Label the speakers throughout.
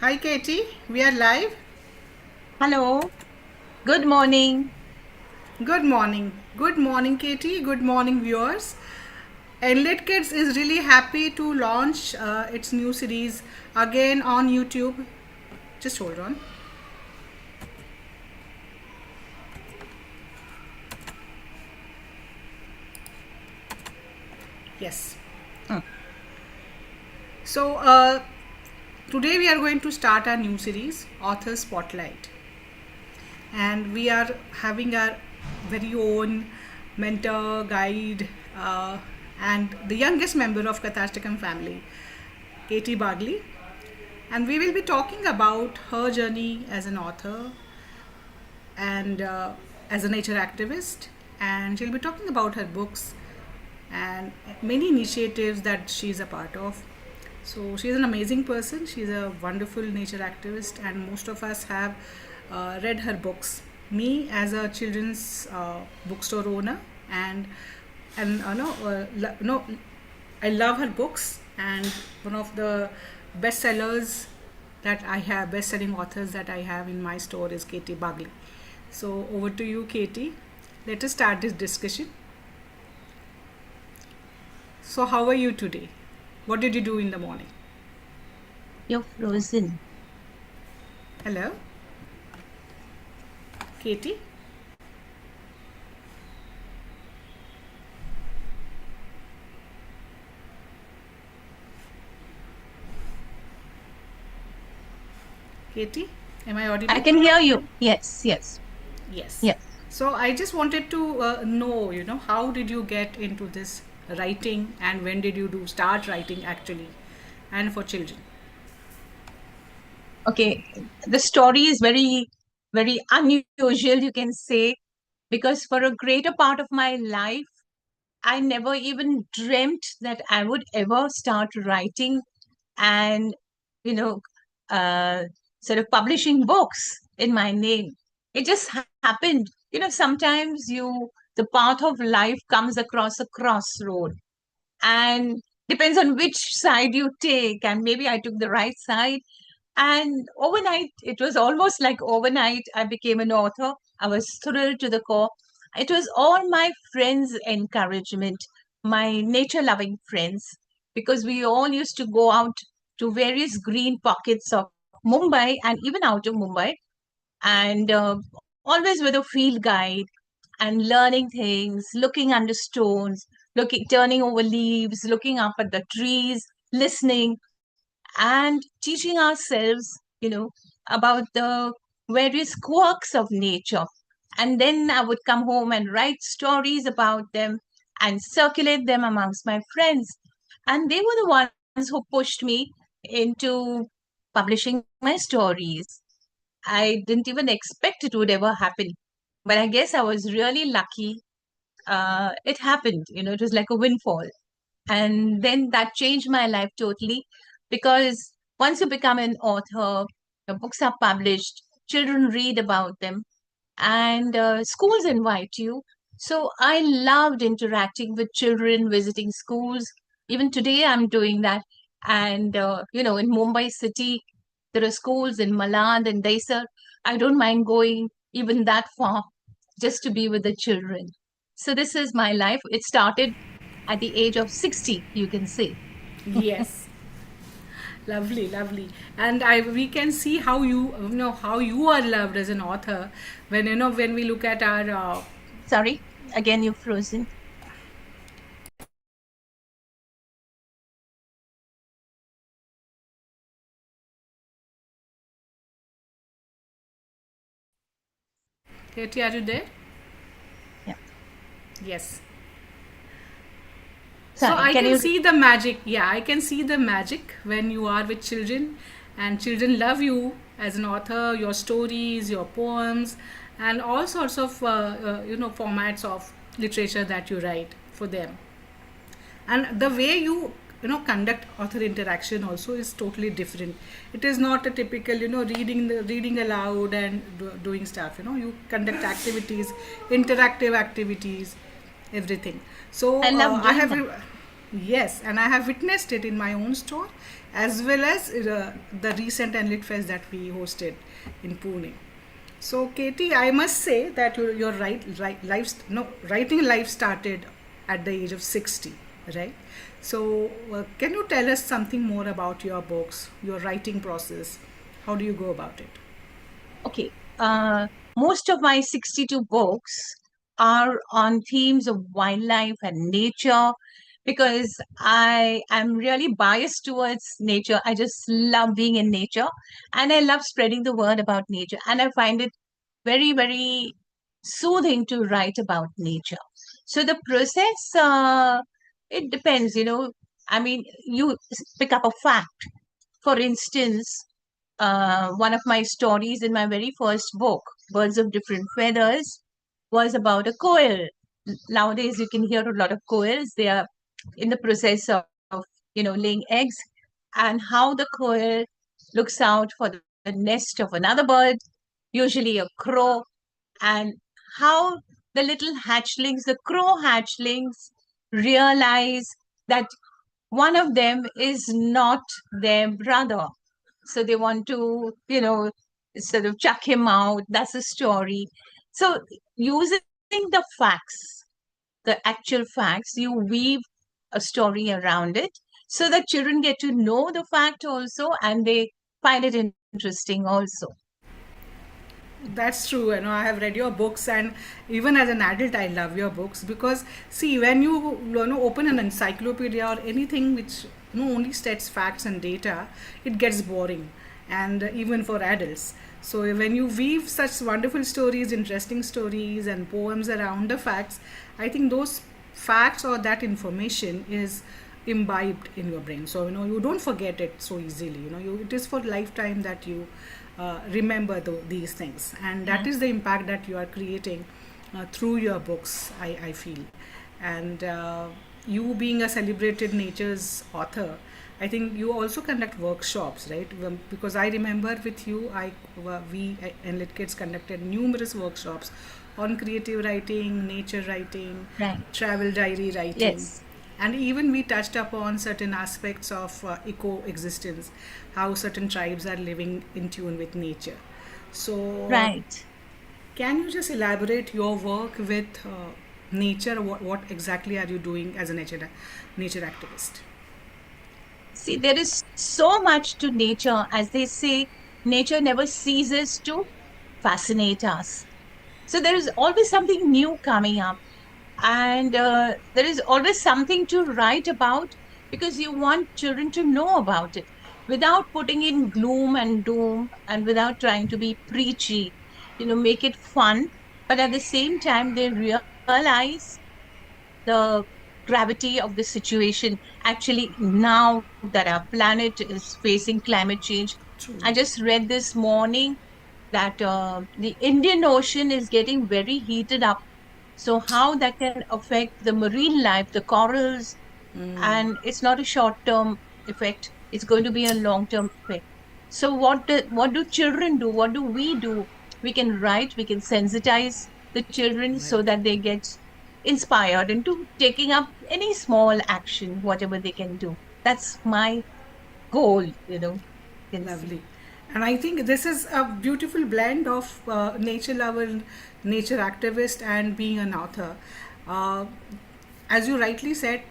Speaker 1: Hi Katie, we are live.
Speaker 2: Hello, good morning.
Speaker 1: Good morning. Good morning Katie. Good morning viewers. Enlit Kids is really happy to launch its new series again on YouTube. Just hold on. Yes.
Speaker 2: Hmm.
Speaker 1: So today we are going to start our new series, Author Spotlight. And we are having our very own mentor, guide, and the youngest member of Kathashtakam family, Katie Bagli. And we will be talking about her journey as an author and as a nature activist. And she'll be talking about her books and many initiatives that she's a part of. So she's an amazing person. She's a wonderful nature activist, and most of us have read her books. Me, as a children's bookstore owner, and no, I love her books, and one of the bestsellers that I have, best-selling authors that I have in my store is Katie Bagli. So over to you, Katie. Let us start this discussion. So how are you today? What did you do in the morning?
Speaker 2: You're frozen.
Speaker 1: Hello, Katie. Katie, am I
Speaker 2: I
Speaker 1: audible?
Speaker 2: can hear you. Yes, yes,
Speaker 1: Yes.
Speaker 2: yes.
Speaker 1: So I just wanted to know, how did you get into this writing, and when did you do start writing actually, and for children?
Speaker 2: Okay, the story is very unusual, you can say, because for a greater part of my life, I never even dreamt that I would ever start writing and, you know, uh, sort of publishing books in my name. It just happened. Sometimes the path of life comes across a crossroad and depends on which side you take. And maybe I took the right side. And overnight, it was almost like overnight, I became an author. I was thrilled to the core. It was all my friends' encouragement, my nature loving friends, because we all used to go out to various green pockets of Mumbai and even out of Mumbai, and always with a field guide and learning things, looking under stones, turning over leaves, looking up at the trees, listening, and teaching ourselves, about the various quirks of nature. And then I would come home and write stories about them and circulate them amongst my friends. And they were the ones who pushed me into publishing my stories. I didn't even expect it would ever happen. But I guess I was really lucky. It happened, it was like a windfall. And then that changed my life totally because once you become an author, your books are published, children read about them, and schools invite you. So I loved interacting with children, visiting schools. Even today, I'm doing that. And, in Mumbai city, there are schools in Malad and Daisar. I don't mind going even that far just to be with the children. So this is my life. It started at the age of 60, you can say.
Speaker 1: Yes. Lovely, lovely. And I we can see how how you are loved as an author when when we look at our
Speaker 2: Sorry, again, you're frozen.
Speaker 1: Katie, are you there?
Speaker 2: Yeah.
Speaker 1: Yes. So
Speaker 2: Sorry,
Speaker 1: I
Speaker 2: can
Speaker 1: can
Speaker 2: you?
Speaker 1: see the magic. Yeah, I can see the magic when you are with children, and children love you as an author, your stories, your poems, and all sorts of formats of literature that you write for them. And the way you conduct author interaction also is totally different. It is not a typical reading aloud and doing stuff. You conduct activities, interactive activities, everything. So
Speaker 2: I love
Speaker 1: I
Speaker 2: doing
Speaker 1: have
Speaker 2: that.
Speaker 1: yes, and I have witnessed it in my own store, as well as the recent Enlit Fest that we hosted in Pune. So, Katie, I must say that your writing life started at the age of 60, right? So, can you tell us something more about your books, your writing process? How do you go about it?
Speaker 2: Okay. Most of my 62 books are on themes of wildlife and nature because I am really biased towards nature. I just love being in nature and I love spreading the word about nature. And I find it very, very soothing to write about nature. So the process, it depends, I mean, you pick up a fact. For instance, one of my stories in my very first book, Birds of Different Feathers, was about a koel. Nowadays, you can hear a lot of koels. They are in the process of, laying eggs, and how the koel looks out for the nest of another bird, usually a crow, and how the little hatchlings, the crow hatchlings, realize that one of them is not their brother. So they want to, sort of chuck him out. That's the story. So using the facts, the actual facts, you weave a story around it so that children get to know the fact also and they find it interesting also.
Speaker 1: That's true. I have read your books, and even as an adult, I love your books because see, when you open an encyclopedia or anything which only states facts and data, it gets boring, and even for adults. So when you weave such wonderful stories, interesting stories, and poems around the facts, I think those facts or that information is imbibed in your brain. So you don't forget it so easily. It is for lifetime that you remember these things, and that is the impact that you are creating through your books, I feel. And you being a celebrated nature's author, I think you also conduct workshops, right? Because I remember with you, we Enlit Kids conducted numerous workshops on creative writing, nature writing,
Speaker 2: Right.
Speaker 1: travel diary writing,
Speaker 2: Yes.
Speaker 1: and even we touched upon certain aspects of eco-existence, how certain tribes are living in tune with nature. So,
Speaker 2: Right.
Speaker 1: can you just elaborate your work with nature? What exactly are you doing as a nature activist?
Speaker 2: See, there is so much to nature. As they say, nature never ceases to fascinate us. So there is always something new coming up. And there is always something to write about because you want children to know about it without putting in gloom and doom and without trying to be preachy, make it fun. But at the same time, they realize the gravity of the situation. Actually, now that our planet is facing climate change,
Speaker 1: True.
Speaker 2: I just read this morning that the Indian Ocean is getting very heated up. So, how that can affect the marine life, the corals, and it's not a short term effect, it's going to be a long term effect. So, what do children do? What do? We can write, we can sensitize the children
Speaker 1: Right.
Speaker 2: so that they get inspired into taking up any small action, whatever they can do. That's my goal, you can see.
Speaker 1: Lovely. And I think this is a beautiful blend of nature lover, nature activist, and being an author. Uh, as you rightly said,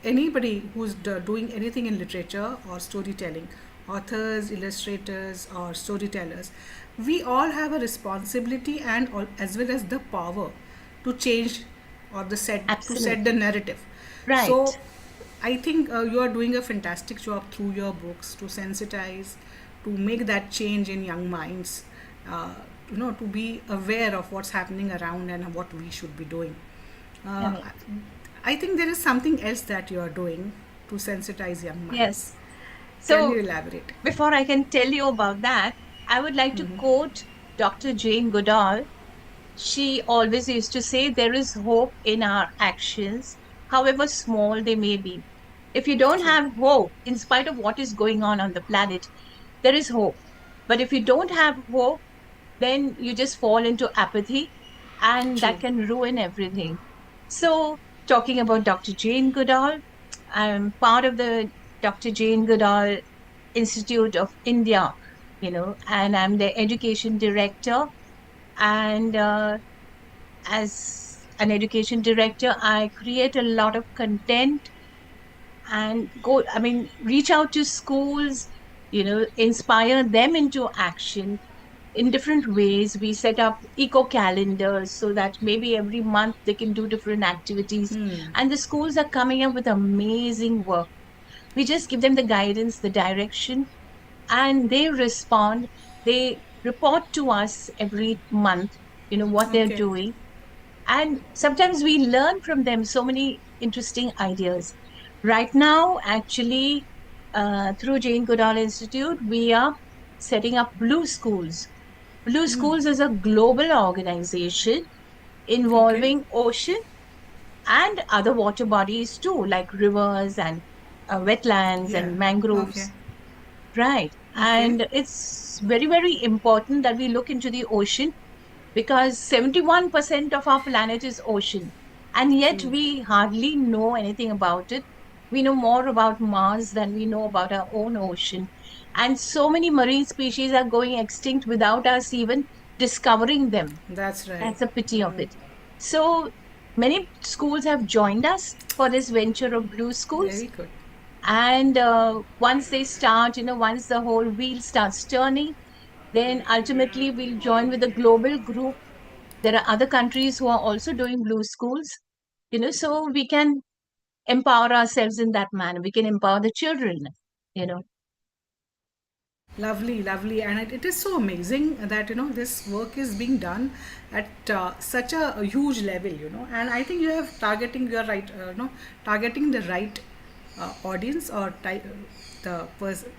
Speaker 1: anybody who's doing anything in literature or storytelling, authors, illustrators, or storytellers, we all have a responsibility and as well as the power to change or to set the
Speaker 2: Absolutely.
Speaker 1: narrative.
Speaker 2: Right.
Speaker 1: So I think you are doing a fantastic job through your books to sensitize, to make that change in young minds, uh, to be aware of what's happening around and what we should be doing. Uh,
Speaker 2: Right.
Speaker 1: I think there is something else that you are doing to sensitize young minds.
Speaker 2: Yes.
Speaker 1: Can you
Speaker 2: So
Speaker 1: elaborate?
Speaker 2: before I can tell you about that, I would like to quote Dr. Jane Goodall. She always used to say, there is hope in our actions, however small they may be. If you don't
Speaker 1: True,
Speaker 2: have hope, in spite of what is going on the planet, there is hope. But if you don't have hope, then you just fall into apathy and
Speaker 1: true.
Speaker 2: that can ruin everything. So, talking about Dr. Jane Goodall, I'm part of the Dr. Jane Goodall. Institute of India, and I'm the education director. And as an education director, I create a lot of content and reach out to schools, inspire them into action in different ways. We set up eco calendars so that maybe every month they can do different activities. And the schools are coming up with amazing work. We just give them the guidance, the direction, and they respond. They report to us every month, what they're
Speaker 1: Okay.
Speaker 2: doing. And sometimes we learn from them so many interesting ideas. Right now, actually, through Jane Goodall Institute, we are setting up Blue Schools. Blue Schools is a global organization
Speaker 1: Okay.
Speaker 2: involving ocean and other water bodies too, like rivers and wetlands
Speaker 1: Yeah.
Speaker 2: and
Speaker 1: Okay.
Speaker 2: mangroves. Right.
Speaker 1: Okay.
Speaker 2: And it's very, very important that we look into the ocean because 71% of our planet is ocean. And yet
Speaker 1: True.
Speaker 2: we hardly know anything about it. We know more about Mars than we know about our own ocean. And so many marine species are going extinct without us even discovering them.
Speaker 1: That's right.
Speaker 2: That's a pity of it. So many schools have joined us for this venture of Blue Schools.
Speaker 1: Very good.
Speaker 2: And once they start, once the whole wheel starts turning, then ultimately we'll join with a global group. There are other countries who are also doing Blue Schools, so we can empower ourselves in that manner. We can empower the children, you know.
Speaker 1: Lovely, lovely, and it is so amazing that this work is being done at such a huge level, and I think you have targeting your right, targeting the right audience, or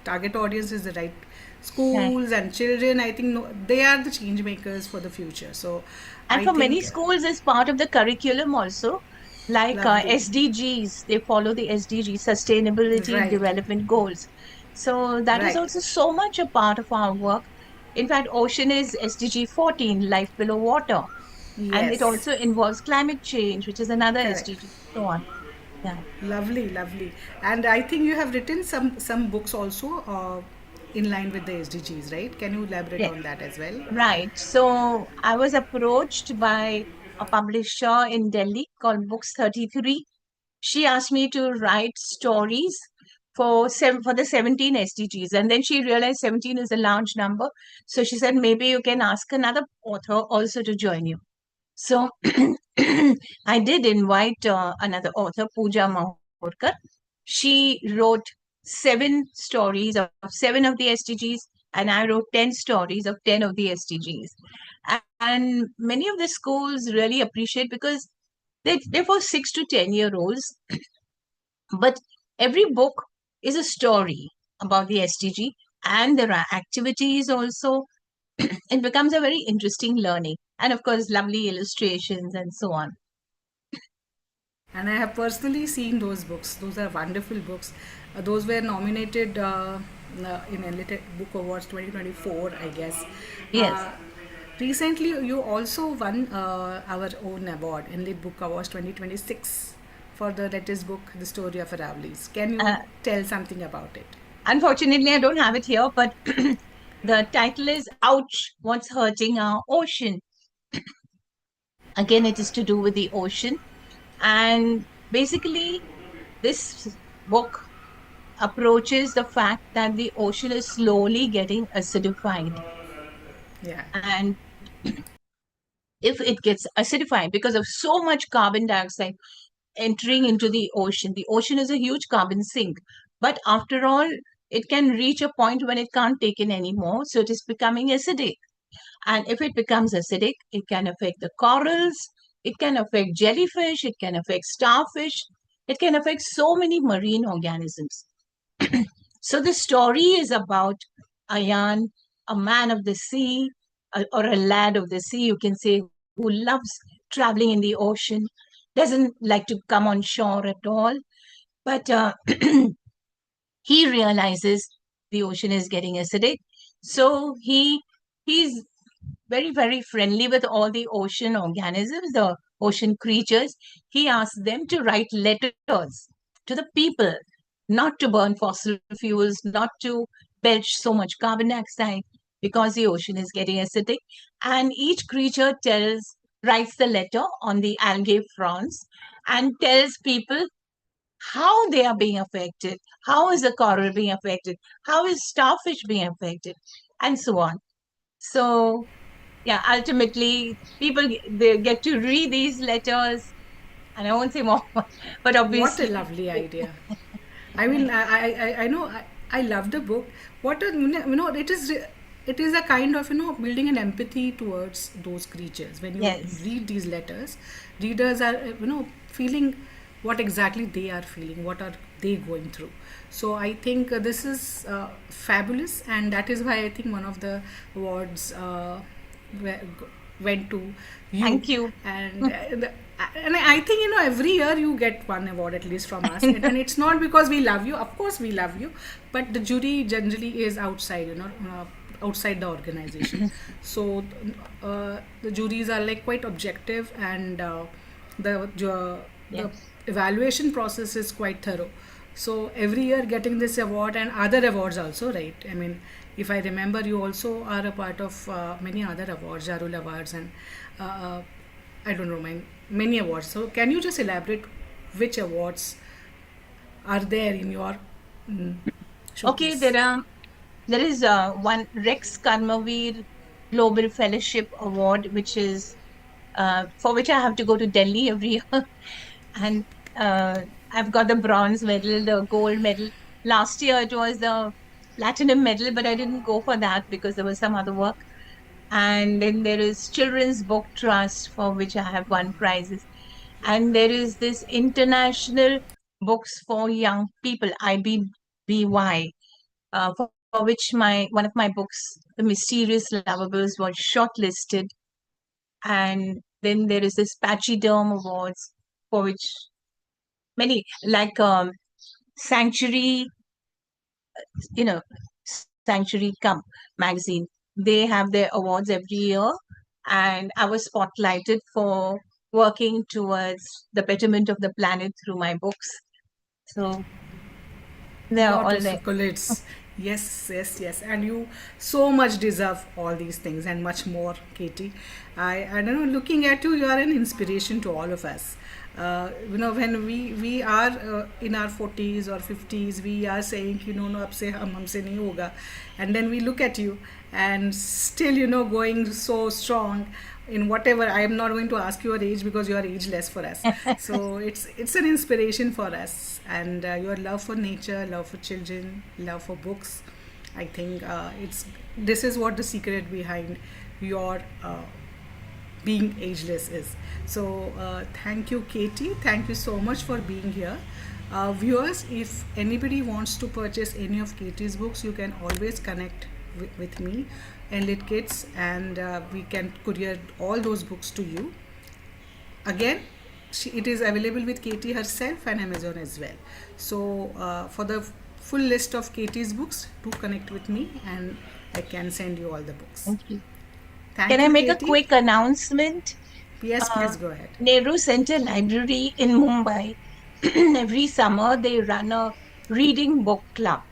Speaker 1: target audience is the right
Speaker 2: Right.
Speaker 1: schools and children. I think they are the change makers for the future. So
Speaker 2: And
Speaker 1: I
Speaker 2: for many
Speaker 1: think
Speaker 2: schools, as part of the curriculum also, like
Speaker 1: lovely,
Speaker 2: SDGs, they follow the SDG, Sustainability
Speaker 1: right,
Speaker 2: Development Goals. So that is
Speaker 1: right,
Speaker 2: also so much a part of our work. In fact, ocean is SDG 14, life below water. And it
Speaker 1: yes,
Speaker 2: also involves climate change, which is another
Speaker 1: correct.
Speaker 2: SDG, so on. Yeah.
Speaker 1: Lovely, lovely. And I think you have written some books also in line with the SDGs, right? Can you elaborate
Speaker 2: Yes.
Speaker 1: on that as well?
Speaker 2: Right. So I was approached by a publisher in Delhi called Books 33. She asked me to write stories for the 17 SDGs. And then she realized 17 is a large number. So she said, maybe you can ask another author also to join you. So I did invite another author, Pooja Mahorkar. She wrote 7 stories of 7 of the SDGs, and I wrote 10 stories of 10 of the SDGs. And many of the schools really appreciate because they're for 6 to 10-year-olds, but every book is a story about the SDG, and there are activities also. It becomes a very interesting learning, and of course, lovely illustrations and so on.
Speaker 1: And I have personally seen those books. Those are wonderful books. Those were nominated in a Lit Book Awards 2024, I guess.
Speaker 2: Yes.
Speaker 1: Uh, Recently, you also won our own award in Lit Book Awards 2026 for the latest book, The Story of Aravlis. Can you
Speaker 2: Uh,
Speaker 1: tell something about it?
Speaker 2: Unfortunately, I don't have it here, but the title is Ouch, What's Hurting Our Ocean? Again, it is to do with the ocean. And basically, this book approaches the fact that the ocean is slowly getting acidified.
Speaker 1: Yeah.
Speaker 2: And if it gets acidified because of so much carbon dioxide entering into the ocean is a huge carbon sink. But after all, it can reach a point when it can't take in anymore. So it is becoming acidic. And if it becomes acidic, it can affect the corals, it can affect jellyfish, it can affect starfish, it can affect so many marine organisms. So the story is about Ayan, a man of the sea, or a lad of the sea, you can say, who loves traveling in the ocean, doesn't like to come on shore at all. But he realizes the ocean is getting acidic. So he's very, very friendly with all the ocean organisms, the ocean creatures. He asks them to write letters to the people, not to burn fossil fuels, not to belch so much carbon dioxide because the ocean is getting acidic. And each creature writes the letter on the algae fronds and tells people how they are being affected, how is the coral being affected, how is starfish being affected, and so on. So, yeah, ultimately, they get to read these letters, and I won't say more, but
Speaker 1: What a
Speaker 2: obviously,
Speaker 1: lovely idea. I mean, I know I love the book. What a, it is a kind of building an empathy towards those creatures. When you
Speaker 2: yes,
Speaker 1: read these letters, readers are feeling what exactly they are feeling, what are they going through. So I think this is fabulous, and that is why I think one of the awards we- went to you.
Speaker 2: thank you.
Speaker 1: And I think every year you get one award at least from us, and it's not because we love you. Of course we love you, but the jury generally is outside, outside the organization. So the juries are like quite objective, and the
Speaker 2: Yes.
Speaker 1: evaluation process is quite thorough. So every year getting this award and other awards also, right? I mean, if I remember, you also are a part of many other awards, Jarul Awards, and uh, uh, I don't know, many awards. So can you just elaborate which awards are there in your mm,
Speaker 2: Okay,
Speaker 1: showcase?
Speaker 2: there is one Rex Karmavir Global Fellowship Award, which is for which I have to go to Delhi every year, and I've got the bronze medal, the gold medal. Last year it was the platinum medal, but I didn't go for that because there was some other work. And then there is Children's Book Trust, for which I have won prizes. And there is this International Books for Young People, IBBY, for which my one of my books, The Mysterious Lovables, was shortlisted. And then there is this Pachyderm Awards, for which many, like Sanctuary, you know, Sanctuary Come magazine, they have their awards every year. And I was spotlighted for working towards the betterment of the planet through my books. So they're
Speaker 1: Lot
Speaker 2: all
Speaker 1: of
Speaker 2: there.
Speaker 1: accolades. Yes, yes, yes. And you so much deserve all these things and much more, Katie. I don't know, looking at you, you are an inspiration to all of us. When we are in our 40s or 50s, we are saying, no, ab se humse nahi hoga. And then we look at you and still, going so strong in whatever. I am not going to ask your age because you are ageless for us. So it's an inspiration for us, and your love for nature, love for children, love for books. I think it's this is what the secret behind your being ageless is. So thank you, Katie. Thank you so much for being here. Viewers, if anybody wants to purchase any of Katie's books, you can always connect with me and Lit Kids, and we can courier all those books to you. Again, it is available with Katie herself and Amazon as well. So for the full list of Katie's books, do connect with me, and I can send you all the books.
Speaker 2: Thank you. Can
Speaker 1: Thank
Speaker 2: I
Speaker 1: you,
Speaker 2: make a
Speaker 1: Katie.
Speaker 2: quick announcement?
Speaker 1: Yes,
Speaker 2: Uh,
Speaker 1: please go ahead.
Speaker 2: Nehru Center Library in Mumbai, every summer they run a reading book club,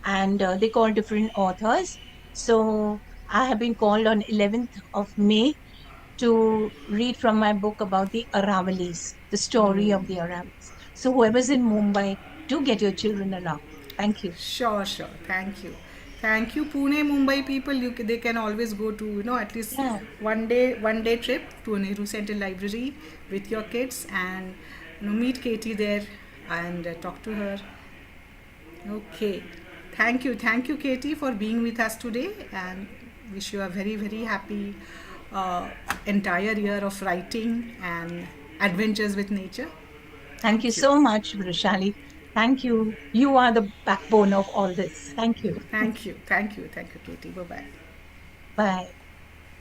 Speaker 2: and they call different authors. So I have been called on 11th of May to read from my book about the Aravalis, the story of the Aravalis. So whoever's in Mumbai, do get your children along. Thank you.
Speaker 1: Sure, sure. Thank you. Thank you, Pune, Mumbai people. They can always go to at least
Speaker 2: Yeah.
Speaker 1: one day trip to a Nehru Center Library with your kids, and meet Katie there and talk to her. Okay. Thank you, Katie, for being with us today, and wish you a very, very happy uh, entire year of writing and adventures with nature.
Speaker 2: Thank you
Speaker 1: Thank you.
Speaker 2: so much, Vrishali. Thank you. You are the backbone of all this. Thank you.
Speaker 1: Thank you. Thank you. Thank you, Katie. Bye bye.
Speaker 2: Bye.